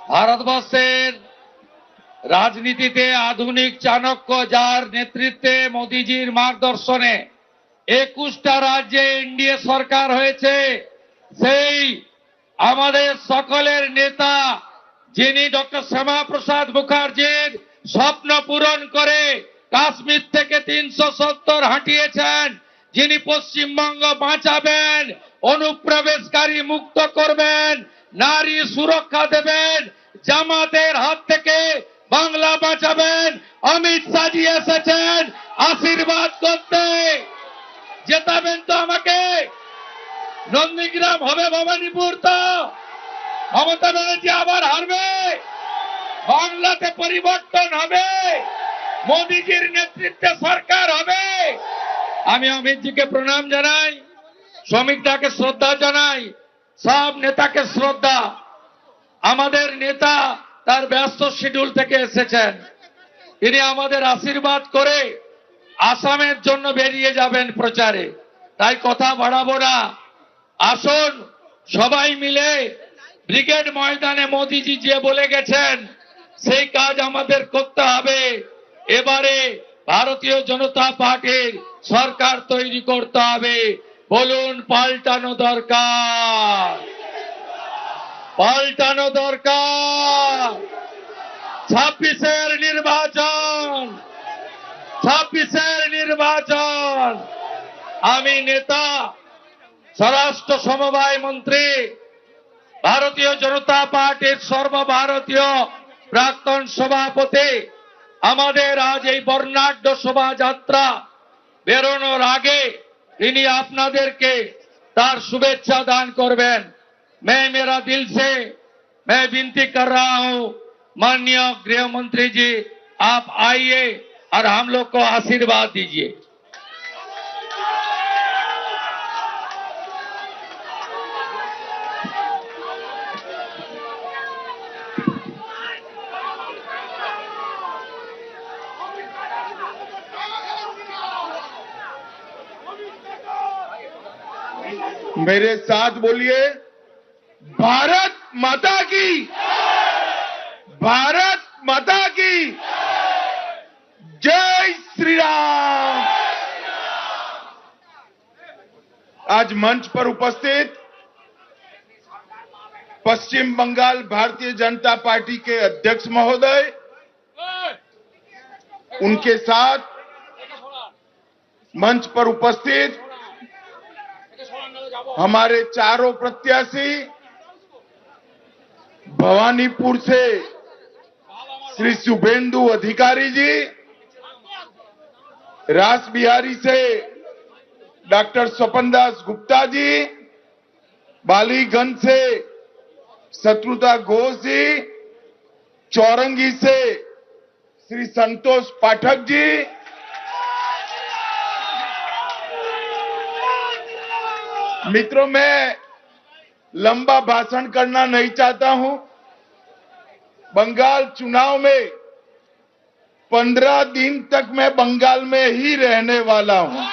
ভারতবর্ষের রাজনীতিতে আধুনিক চাণক্য যার নেতৃত্বে মোদিজির মার্গদর্শনে 21টা রাজ্যে এনডিএ সরকার হয়েছে, সেই আমাদের সকলের নেতা যিনি ডক্টর শ্যামাপ্রসাদ মুখার্জির স্বপ্ন পূরণ করে কাশ্মীর থেকে 370 হাঁটিয়েছেন, যিনি পশ্চিমবঙ্গ বাঁচাবেন, অনুপ্রবেশকারী মুক্ত করবেন, নারী সুরক্ষা দেবেন, জামাতের হাত থেকে বাংলা বাঁচাবেন, অমিত শাহজি এসেছেন আশীর্বাদ করতে। জেতাবেন তো আমাকে? নন্দীগ্রাম হবে ভবানীপুর তো? মমতা ব্যানার্জি আবার হারবে? বাংলাতে পরিবর্তন হবে? মোদিজির নেতৃত্বে সরকার হবে? আমি অমিতজিকে প্রণাম জানাই, শ্রমিকটাকে শ্রদ্ধা জানাই, সব নেতাকে শ্রদ্ধা। আমাদের নেতা তার ব্যস্ত শিডিউল থেকে এসেছেন, তিনি আমাদের আশীর্বাদ করে আসামের জন্য বেরিয়ে যাবেন প্রচারে, তাই কথা বাড়াবো না। আসুন সবাই মিলে ব্রিগেড ময়দানে মোদিজি যে বলে গেছেন সেই কাজ আমাদের করতে হবে। এবারে ভারতীয় জনতা পার্টির সরকার তৈরি করতে হবে। বলুন পাল্টানো দরকার, পাল্টানো দরকার। 26-এর নির্বাচন, 26-এর নির্বাচন। আমি নেতা, স্বরাষ্ট্র সমবায় মন্ত্রী, ভারতীয় জনতা পার্টির সর্বভারতীয় প্রাক্তন সভাপতি, আমাদের আজ এই বর্ণাঢ্য শোভাযাত্রা বেরোনোর আগে তিনি আপনাদেরকে তার শুভেচ্ছা দান করবেন। मैं मेरा दिल से मैं विनती कर रहा हूं, माननीय गृह मंत्री जी आप आइए और हम लोग को आशीर्वाद दीजिए। मेरे साथ बोलिए, भारत माता की, भारत माता की जय श्री राम। आज मंच पर उपस्थित पश्चिम बंगाल भारतीय जनता पार्टी के अध्यक्ष महोदय, उनके साथ मंच पर उपस्थित हमारे चारों प्रत्याशी, भवानीपुर से श्री शुभेंदु अधिकारी जी, रास बिहारी से डॉक्टर स्वपन दास गुप्ता जी, बालीगंज से शत्रुता घोष जी, चौरंगी से श्री संतोष पाठक जी, मित्रों मैं लंबा भाषण करना नहीं चाहता हूं। बंगाल चुनाव में 15 दिन तक मैं बंगाल में ही रहने वाला हूं।